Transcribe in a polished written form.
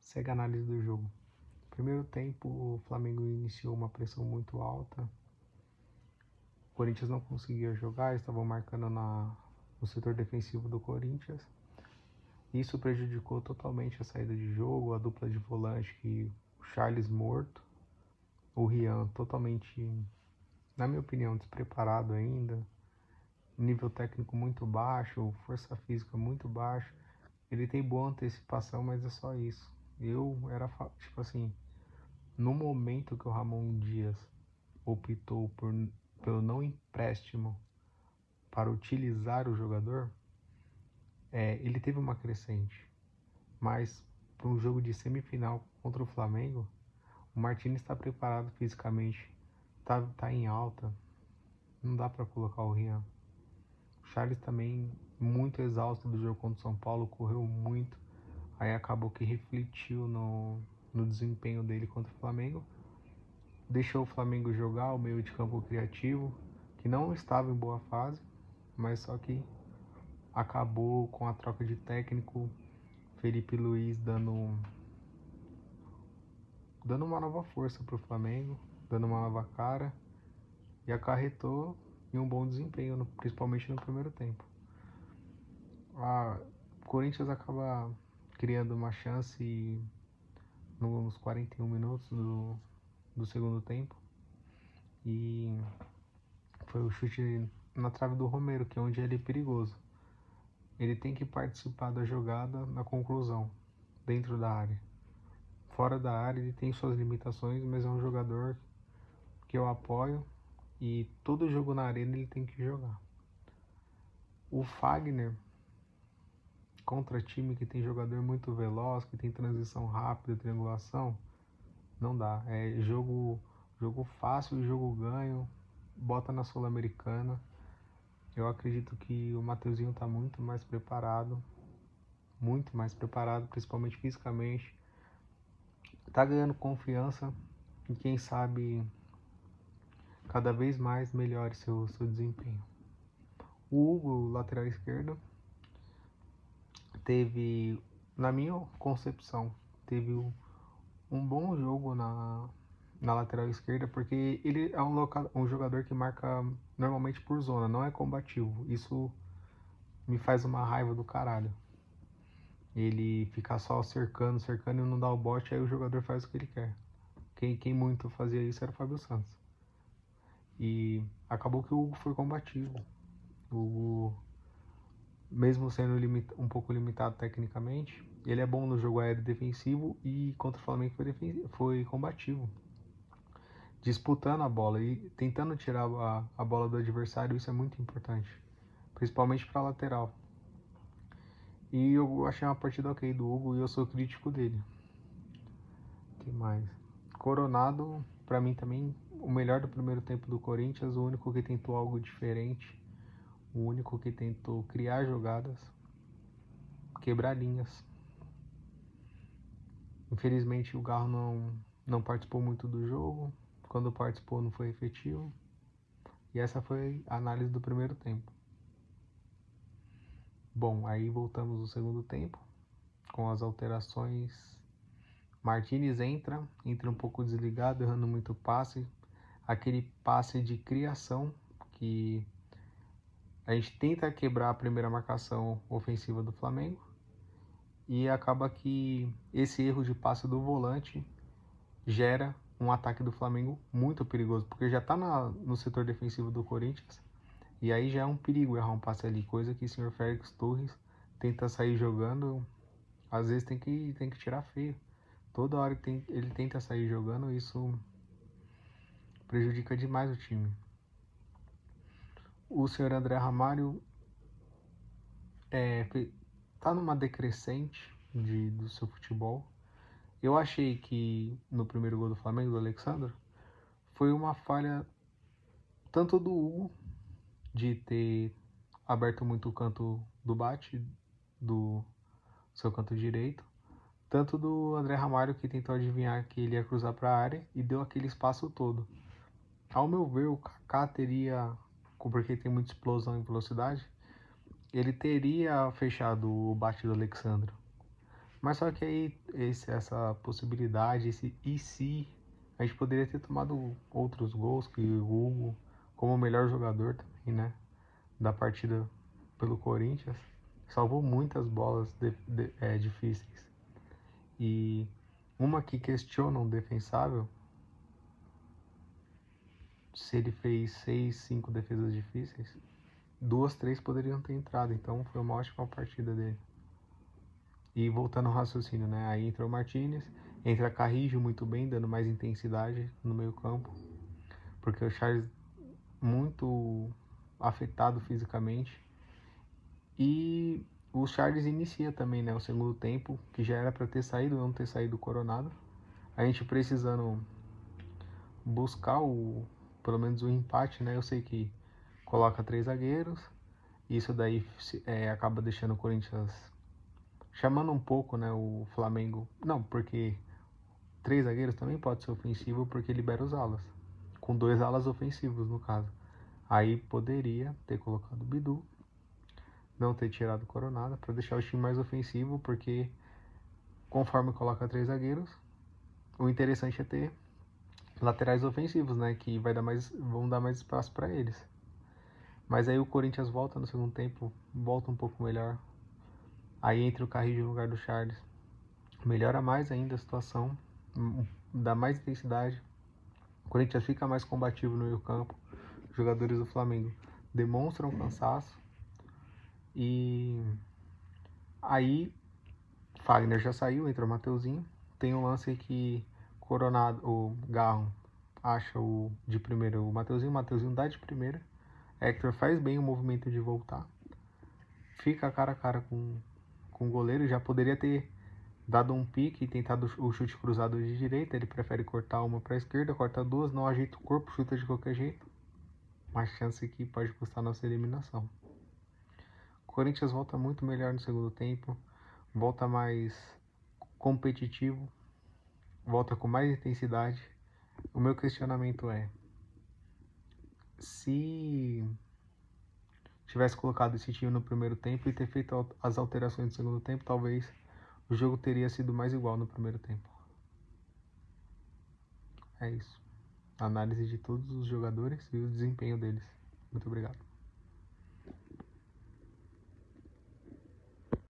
segue a análise do jogo. Primeiro tempo, o Flamengo iniciou uma pressão muito alta. O Corinthians não conseguia jogar, estavam marcando no setor defensivo do Corinthians. Isso prejudicou totalmente a saída de jogo, a dupla de volante, que o Charles morto, o Rian totalmente, na minha opinião, despreparado ainda, nível técnico muito baixo, força física muito baixa. Ele tem boa antecipação, mas é só isso. Eu era, tipo assim, no momento que o Ramon Dias optou pelo não empréstimo para utilizar o jogador, ele teve uma crescente. Mas para um jogo de semifinal contra o Flamengo, o Martínez está preparado fisicamente, tá em alta, não dá para colocar o Rian. O Charles também muito exausto do jogo contra o São Paulo, correu muito, aí acabou que refletiu no desempenho dele contra o Flamengo. Deixou o Flamengo jogar o meio de campo criativo, que não estava em boa fase, mas só que acabou com a troca de técnico, Felipe Luiz dando uma nova força para o Flamengo, dando uma nova cara, e acarretou em um bom desempenho, principalmente no primeiro tempo. O Corinthians acaba criando uma chance nos 41 minutos do segundo tempo, e foi o chute na trave do Romero, que é onde ele é perigoso. Ele tem que participar da jogada na conclusão, dentro da área. Fora da área ele tem suas limitações, mas é um jogador que eu apoio, e todo jogo na arena ele tem que jogar. O Fagner, contra time que tem jogador muito veloz, que tem transição rápida, triangulação, não dá. É jogo fácil, jogo ganho, bota na Sul-Americana. Eu acredito que o Mateuzinho está muito mais preparado, principalmente fisicamente. Tá ganhando confiança e quem sabe cada vez mais melhore seu desempenho. O Hugo, lateral esquerdo, teve, na minha concepção, teve um bom jogo na lateral esquerda, porque ele é um jogador que marca normalmente por zona, não é combativo. Isso me faz uma raiva do caralho. Ele fica só cercando e não dá o bote, aí o jogador faz o que ele quer. Quem muito fazia isso era o Fábio Santos. E acabou que o Hugo foi combativo. O Hugo, mesmo sendo um pouco limitado tecnicamente, ele é bom no jogo aéreo defensivo, e contra o Flamengo foi combativo. Disputando a bola e tentando tirar a bola do adversário, isso é muito importante. Principalmente para lateral. E eu achei uma partida ok do Hugo e eu sou crítico dele. O que mais? Coronado, para mim também, o melhor do primeiro tempo do Corinthians, o único que tentou algo diferente, o único que tentou criar jogadas, quebrar linhas. Infelizmente o Garro não participou muito do jogo, quando participou não foi efetivo, e essa foi a análise do primeiro tempo. Bom, aí voltamos no segundo tempo, com as alterações. Martínez entra um pouco desligado, errando muito passe, aquele passe de criação que a gente tenta quebrar a primeira marcação ofensiva do Flamengo, e acaba que esse erro de passe do volante gera um ataque do Flamengo muito perigoso, porque já está no setor defensivo do Corinthians, e aí já é um perigo errar um passe ali, coisa que o senhor Félix Torres tenta sair jogando, às vezes tem que tirar feio. Toda hora que ele tenta sair jogando, isso prejudica demais o time. O senhor André Ramalho tá numa decrescente do seu futebol. Eu achei que no primeiro gol do Flamengo, do Alexandre, foi uma falha tanto do Hugo, de ter aberto muito o canto do bate, do seu canto direito, tanto do André Ramalho, que tentou adivinhar que ele ia cruzar para a área e deu aquele espaço todo. Ao meu ver, o Kaká teria, porque tem muita explosão em velocidade, ele teria fechado o bate do Alexandre. Mas só que aí essa possibilidade, esse e se, a gente poderia ter tomado outros gols, que o Hugo, como o melhor jogador também, né, da partida pelo Corinthians, salvou muitas bolas difíceis. E uma que questiona um defensável, se ele fez 6, 5 defesas difíceis, 2, 3 poderiam ter entrado, então foi uma ótima partida dele. E voltando ao raciocínio, né? Aí entra o Martinez, entra Carrillo muito bem, dando mais intensidade no meio campo, porque o Charles muito afetado fisicamente. E o Charles inicia também, né? O segundo tempo, que já era para ter saído, não ter saído Coronado. A gente precisando buscar pelo menos o empate, né? Eu sei que coloca 3 zagueiros, isso daí acaba deixando o Corinthians chamando um pouco, né, o Flamengo. Não, porque 3 zagueiros também pode ser ofensivo porque libera os alas. Com 2 alas ofensivos, no caso. Aí poderia ter colocado o Bidu, não ter tirado o Coronado para deixar o time mais ofensivo, porque conforme coloca 3 zagueiros, o interessante é ter laterais ofensivos, né, que vão dar mais espaço para eles. Mas aí o Corinthians volta no segundo tempo, volta um pouco melhor. Aí entra o Carrillo no lugar do Charles. Melhora mais ainda a situação, dá mais intensidade. O Corinthians fica mais combativo no meio campo. Os jogadores do Flamengo demonstram cansaço. E aí Fagner já saiu, entrou o Mateuzinho. Tem um lance que Coronado, o Garro acha o de primeira o Mateuzinho dá de primeira. Hector faz bem o movimento de voltar. Fica cara a cara com o goleiro, já poderia ter dado um pique e tentado o chute cruzado de direita. Ele prefere cortar uma para a esquerda, corta duas, não ajeita o corpo, chuta de qualquer jeito. Uma chance que pode custar nossa eliminação. O Corinthians volta muito melhor no segundo tempo, volta mais competitivo, volta com mais intensidade. O meu questionamento é: se tivesse colocado esse time no primeiro tempo e ter feito as alterações no segundo tempo, talvez o jogo teria sido mais igual no primeiro tempo. É isso. Análise de todos os jogadores e o desempenho deles. Muito obrigado.